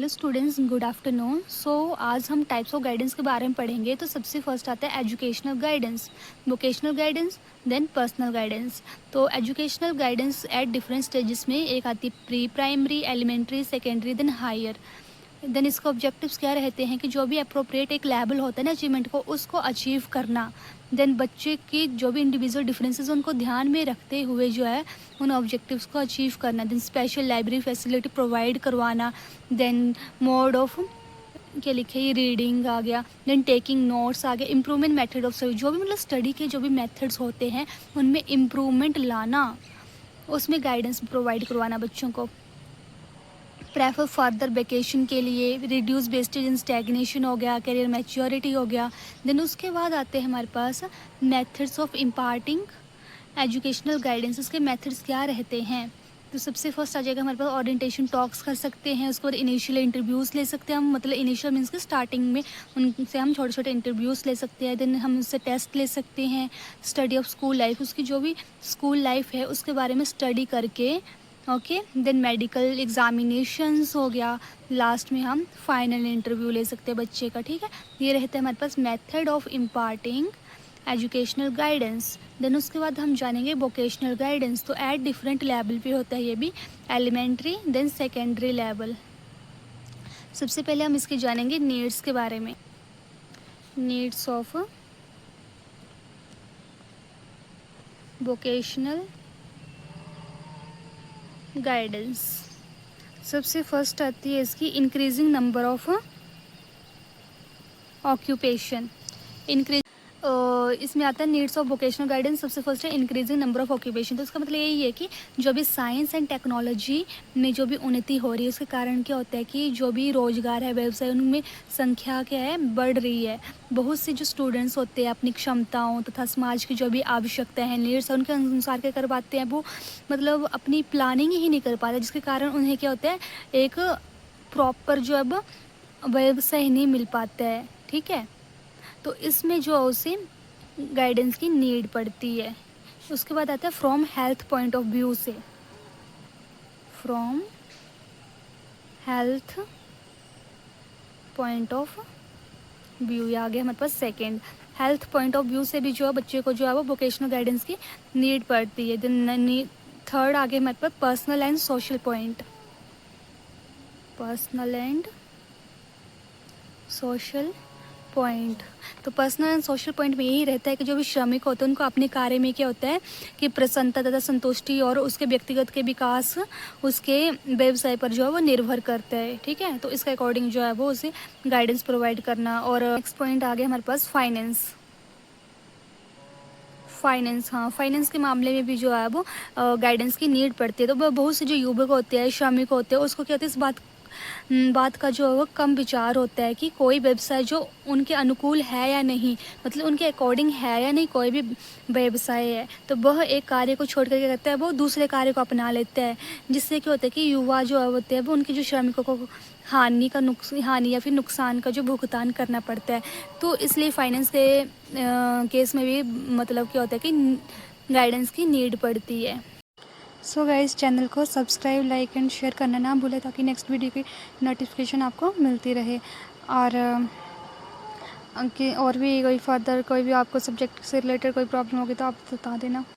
Hello students, good afternoon. आज हम types of guidance के बारे में पढ़ेंगे। तो सबसे फर्स्ट आता है educational guidance, vocational guidance, then personal guidance. तो educational guidance at different stages में एक आती है pre primary, elementary, secondary, then higher. Then इसके ऑब्जेक्टिव्स क्या रहते हैं कि जो भी अप्रोप्रिएट एक लेवल होता है ना अचीवमेंट को, उसको अचीव करना। देन बच्चे की जो भी इंडिविजुअल डिफरेंसेस उनको ध्यान में रखते हुए जो है उन ऑब्जेक्टिव्स को अचीव करना। Then special library facility provide करवाना। देन मोड ऑफ क्या लिखे, ये रीडिंग आ गया। देन टेकिंग नोट्स आ गया। इम्प्रूवमेंट मेथड ऑफ स्टडी, जो भी मतलब स्टडी के जो भी मेथड्स होते हैं उनमें इम्प्रूवमेंट लाना, उसमें गाइडेंस प्रोवाइड करवाना बच्चों को। प्रेफर फर्दर वेकेशन के लिए, रिड्यूस वेस्टेज इन स्टैग्नेशन हो गया, करियर मैच्योरिटी हो गया। देन उसके बाद आते हैं हमारे पास methods of imparting educational guidance. उसके मेथड्स क्या रहते हैं? तो सबसे फर्स्ट आ जाएगा हमारे पास ओरिएंटेशन टॉक्स कर सकते हैं। उसके बाद इनिशियल इंटरव्यूज़ ले सकते हैं हम, मतलब इनिशियल मीन्स के स्टार्टिंग में उनसे हम छोटे छोटे इंटरव्यूज़ ले सकते हैं। देन हम उससे टेस्ट ले सकते हैं। स्टडी ऑफ स्कूल लाइफ, उसकी जो भी स्कूल लाइफ है उसके बारे में स्टडी करके। ओके, देन मेडिकल एग्जामिनेशंस हो गया। लास्ट में हम फाइनल इंटरव्यू ले सकते हैं बच्चे का। ठीक है, ये रहता है हमारे पास method of imparting educational guidance. Then उसके बाद हम जानेंगे वोकेशनल गाइडेंस। तो एट डिफरेंट लेवल पे होता है ये भी, एलिमेंट्री देन सेकेंडरी लेवल। सबसे पहले हम इसके जानेंगे नीड्स के बारे में। Needs of vocational guidance. सबसे फर्स्ट आती है इसकी increasing number of occupation. Increase इसमें आता है नीड्स ऑफ वोकेशनल गाइडेंस। सबसे फर्स्ट है इंक्रीजिंग नंबर ऑफ ऑक्यूपेशन। तो इसका मतलब यही है कि जो भी साइंस एंड टेक्नोलॉजी में जो भी उन्नति हो रही है उसके कारण क्या होता है कि जो भी रोजगार है, व्यवसाय, उनमें संख्या क्या है, बढ़ रही है। बहुत से जो स्टूडेंट्स होते हैं अपनी क्षमताओं तथा समाज की जो भी आवश्यकता है, नीड्स है, उनके अनुसार क्या कर पाते हैं, वो मतलब अपनी प्लानिंग ही नहीं कर पाते, जिसके कारण उन्हें क्या होता है, एक प्रॉपर जो अब व्यवसाय नहीं मिल पाता है। ठीक है, तो इसमें जो उसे गाइडेंस की नीड पड़ती है। उसके बाद आता है from health point of view से। From health point of view, ये आ गया हमारे पास second. Health point of view से भी जो है बच्चे को जो है वो वोकेशनल गाइडेंस की नीड पड़ती है। देन थर्ड आगे हमारे पास personal and social point. Personal and social point. तो पर्सनल एंड सोशल पॉइंट में यही रहता है कि जो भी श्रमिक होते हैं उनको अपने कार्य में क्या होता है कि प्रसन्नता तथा संतुष्टि और उसके व्यक्तिगत के विकास उसके व्यवसाय पर जो है वो निर्भर करता है। ठीक है, तो इसके अकॉर्डिंग जो है वो उसे गाइडेंस प्रोवाइड करना। और नेक्स्ट पॉइंट आ गया हमारे पास फाइनेंस। हाँ, फाइनेंस के मामले में भी जो है वो गाइडेंस की नीड पड़ती है। तो बहुत से जो युवक होते हैं, श्रमिक होते हैं, उसको क्या होता है, इस बात का जो है वो कम विचार होता है कि कोई व्यवसाय जो उनके अनुकूल है या नहीं, मतलब उनके अकॉर्डिंग है या नहीं कोई भी व्यवसाय है, तो वह एक कार्य को छोड़ कर क्या करता है, वो दूसरे कार्य को अपना लेता है। जिससे क्या होता है कि युवा जो होते हैं वो उनके जो श्रमिकों को हानि या फिर नुकसान का जो भुगतान करना पड़ता है। तो इसलिए फाइनेंस के केस में भी मतलब क्या होता है कि गाइडेंस की नीड पड़ती है। सो गाइस, चैनल को सब्सक्राइब, लाइक एंड शेयर करना ना भूलें ताकि नेक्स्ट वीडियो की नोटिफिकेशन आपको मिलती रहे। और भी कोई फर्दर कोई भी आपको सब्जेक्ट से रिलेटेड कोई प्रॉब्लम होगी तो आप बता देना।